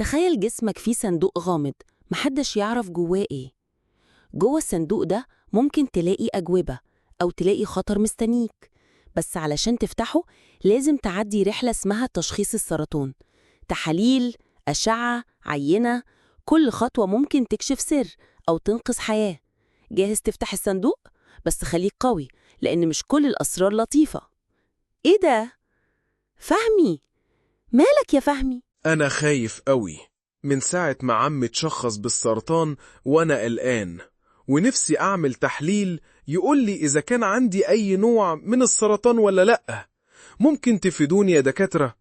تخيل جسمك فيه صندوق غامض محدش يعرف جواه إيه. جوه الصندوق ده ممكن تلاقي أجوبة أو تلاقي خطر مستنيك، بس علشان تفتحه لازم تعدي رحلة اسمها تشخيص السرطان. تحاليل، أشعة، عينة، كل خطوة ممكن تكشف سر أو تنقذ حياة. جاهز تفتح الصندوق؟ بس خليك قوي، لأن مش كل الأسرار لطيفة. إيه ده؟ فهمي، مالك يا فهمي؟ أنا خايف قوي من ساعة ما عمي اتشخص بالسرطان وأنا قلقان، ونفسي أعمل تحليل يقول لي إذا كان عندي أي نوع من السرطان ولا لأ. ممكن تفيدوني يا دكاترة؟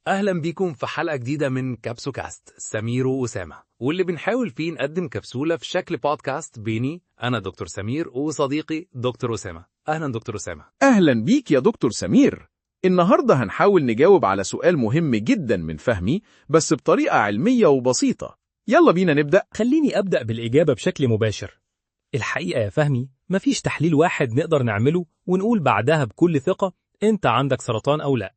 أهلا بيكم في حلقة جديدة من كابسو كاست، سمير وأسامة، واللي بنحاول فيه نقدم كبسولة في شكل بودكاست بيني أنا دكتور سمير وصديقي دكتور أسامة. أهلا دكتور أسامة. أهلا بيك يا دكتور سمير. النهاردة هنحاول نجاوب على سؤال مهم جدا من فهمي، بس بطريقة علمية وبسيطة. يلا بينا نبدأ. خليني أبدأ بالإجابة بشكل مباشر. الحقيقة يا فهمي مفيش تحليل واحد نقدر نعمله ونقول بعدها بكل ثقة أنت عندك سرطان أو لأ.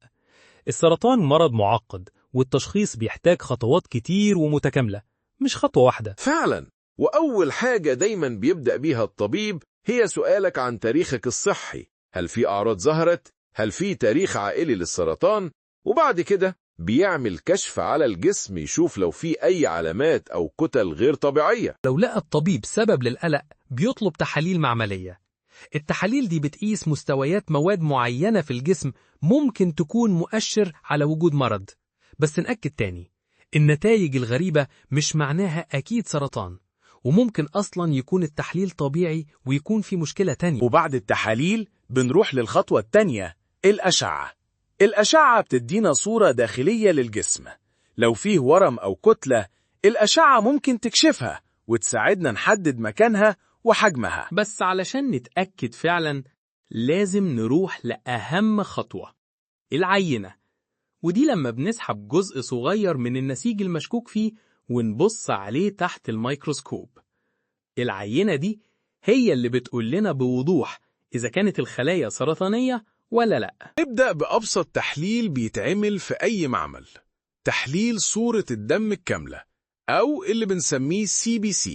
السرطان مرض معقد، والتشخيص بيحتاج خطوات كتير ومتكاملة، مش خطوة واحدة. فعلا، وأول حاجة دايما بيبدأ بيها الطبيب هي سؤالك عن تاريخك الصحي. هل في أعراض ظهرت؟ هل في تاريخ عائلي للسرطان؟ وبعد كده بيعمل كشف على الجسم يشوف لو في أي علامات أو كتل غير طبيعية. لو لقى الطبيب سبب للقلق بيطلب تحاليل معملية. التحاليل دي بتقيس مستويات مواد معينة في الجسم ممكن تكون مؤشر على وجود مرض. بس نأكد تاني، النتائج الغريبة مش معناها أكيد سرطان، وممكن أصلا يكون التحليل طبيعي ويكون في مشكلة تانية. وبعد التحاليل بنروح للخطوة التانية، الأشعة. الأشعة بتدينا صورة داخلية للجسم. لو فيه ورم أو كتلة، الأشعة ممكن تكشفها وتساعدنا نحدد مكانها وحجمها. بس علشان نتأكد فعلا لازم نروح لأهم خطوة، العينة. ودي لما بنسحب جزء صغير من النسيج المشكوك فيه ونبص عليه تحت الميكروسكوب. العينة دي هي اللي بتقول لنا بوضوح إذا كانت الخلايا سرطانية ولا لأ. نبدأ بأبسط تحليل بيتعمل في أي معمل، تحليل صورة الدم الكاملة أو اللي بنسميه CBC.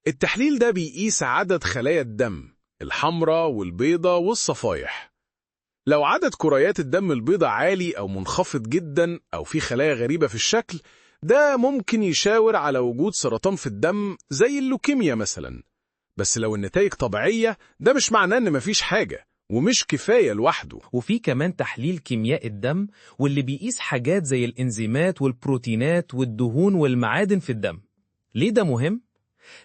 التحليل ده بيقيس عدد خلايا الدم الحمراء والبيضاء والصفائح. لو عدد كريات الدم البيضاء عالي أو منخفض جدا أو في خلايا غريبة في الشكل، ده ممكن يشاور على وجود سرطان في الدم زي اللوكيميا مثلا. بس لو النتائج طبيعية، ده مش معناه إن مفيش حاجة، ومش كفاية لوحده. وفي كمان تحليل كيمياء الدم، واللي بيقيس حاجات زي الإنزيمات والبروتينات والدهون والمعادن في الدم. ليه ده مهم؟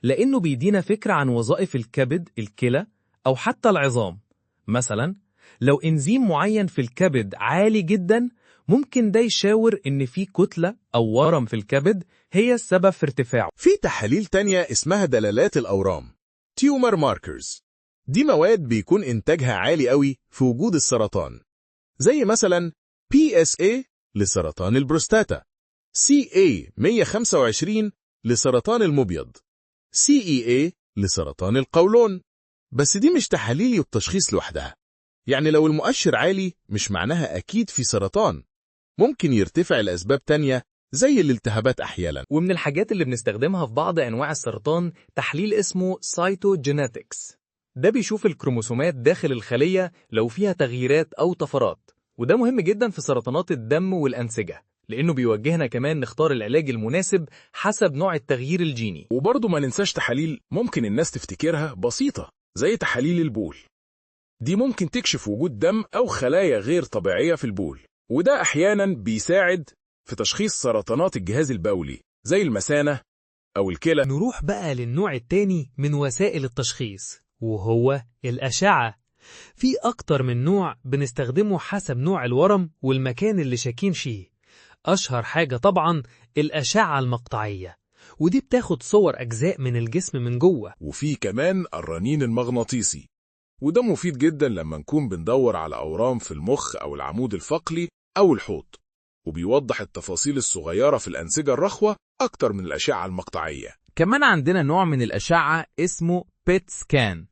لأنه بيدينا فكرة عن وظائف الكبد، الكلى، أو حتى العظام. مثلا لو إنزيم معين في الكبد عالي جدا، ممكن ده يشاور إن في كتلة أو ورم في الكبد هي السبب في ارتفاعه. في تحاليل تانية اسمها دلالات الأورام Tumor Markers. دي مواد بيكون إنتاجها عالي قوي في وجود السرطان، زي مثلا PSA لسرطان البروستاتا، CA 125 لسرطان المبيض، CEA لسرطان القولون. بس دي مش تحاليل التشخيص لوحدها. يعني لو المؤشر عالي مش معناها أكيد في سرطان، ممكن يرتفع لأسباب تانية زي الالتهابات أحيانا. ومن الحاجات اللي بنستخدمها في بعض أنواع السرطان تحليل اسمه سايتوجينيتكس. ده بيشوف الكروموسومات داخل الخلية لو فيها تغييرات أو طفرات، وده مهم جدا في سرطانات الدم والأنسجة، لأنه بيوجهنا كمان نختار العلاج المناسب حسب نوع التغيير الجيني. وبرضه ما ننساش تحاليل ممكن الناس تفتكرها بسيطة، زي تحاليل البول. دي ممكن تكشف وجود دم أو خلايا غير طبيعية في البول، وده أحيانا بيساعد في تشخيص سرطانات الجهاز البولي زي المثانة أو الكلى. نروح بقى للنوع التاني من وسائل التشخيص، وهو الأشعة. في أكتر من نوع بنستخدمه حسب نوع الورم والمكان اللي شاكين فيه. أشهر حاجة طبعا الأشعة المقطعية، ودي بتاخد صور أجزاء من الجسم من جوه. وفي كمان الرنين المغناطيسي، وده مفيد جدا لما نكون بندور على أورام في المخ أو العمود الفقري أو الحوض، وبيوضح التفاصيل الصغيرة في الأنسجة الرخوة أكتر من الأشعة المقطعية. كمان عندنا نوع من الأشعة اسمه بيت سكان.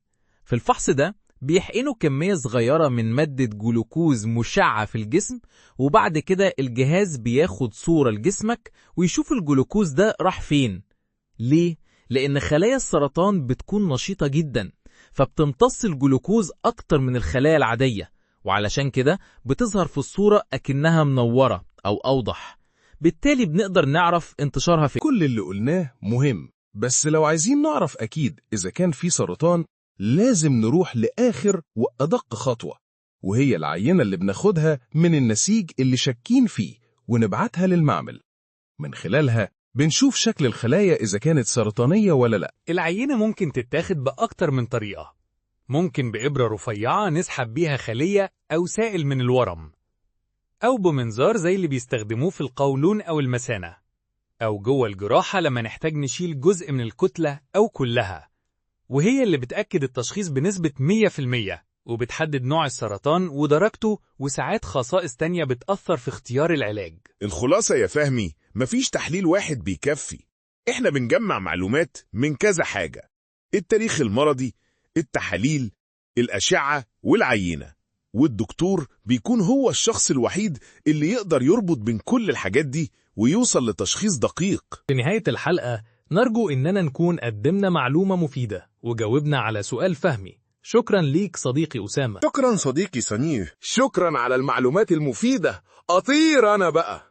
في الفحص ده بيحقنوا كمية صغيرة من مادة جلوكوز مشعة في الجسم، وبعد كده الجهاز بياخد صورة لجسمك ويشوف الجلوكوز ده راح فين. ليه؟ لأن خلايا السرطان بتكون نشيطة جدا، فبتمتص الجلوكوز أكتر من الخلايا العادية، وعلشان كده بتظهر في الصورة أكنها منورة أو أوضح. بالتالي بنقدر نعرف انتشارها فين. كل اللي قلناه مهم، بس لو عايزين نعرف أكيد إذا كان في سرطان لازم نروح لآخر وأدق خطوة، وهي العينة اللي بناخدها من النسيج اللي شاكين فيه ونبعتها للمعمل. من خلالها بنشوف شكل الخلايا إذا كانت سرطانية ولا لا. العينة ممكن تتاخد بأكتر من طريقة. ممكن بإبرة رفيعة نسحب بيها خلية أو سائل من الورم، أو بمنظار زي اللي بيستخدموه في القولون أو المثانة، أو جوه الجراحة لما نحتاج نشيل جزء من الكتلة أو كلها، وهي اللي بتأكد التشخيص بنسبة 100% وبتحدد نوع السرطان ودرجته، وساعات خصائص تانية بتأثر في اختيار العلاج. الخلاصة يا فهمي، مفيش تحليل واحد بيكفي. احنا بنجمع معلومات من كذا حاجة: التاريخ المرضي، التحاليل، الأشعة والعينة، والدكتور بيكون هو الشخص الوحيد اللي يقدر يربط بين كل الحاجات دي ويوصل لتشخيص دقيق. في نهاية الحلقة نرجو إننا نكون قدمنا معلومة مفيدة وجاوبنا على سؤال فهمي. شكرا ليك صديقي أسامة. شكرا صديقي سمير. شكرا على المعلومات المفيدة. أطير أنا بقى.